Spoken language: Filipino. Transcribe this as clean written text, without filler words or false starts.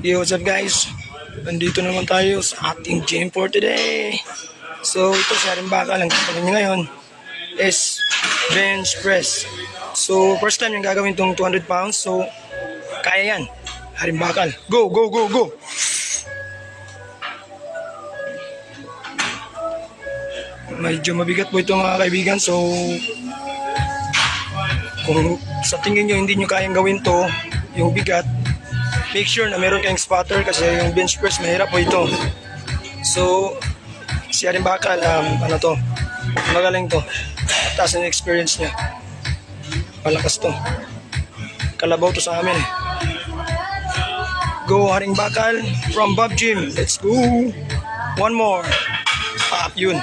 Yo, what's up guys? Nandito naman tayo sa ating gym for today. So, ito si Haring Bakal. Ang gagawin niya ngayon is bench press. So, first time yung gagawin tong 200 pounds. So, kaya yan. Haring Bakal. Go, go, go, go! Medyo mabigat po ito mga kaibigan. So, kung sa tingin nyo hindi nyo kayang gawin to, yung bigat, make sure na meron kayong spotter kasi yung bench press mahirap po ito. So, si Haring Bakal, magaling to. Taas ang experience niya. Malakas to. Kalabaw to sa amin. Go Haring Bakal from Bob Gym. Let's go. One more. Yun.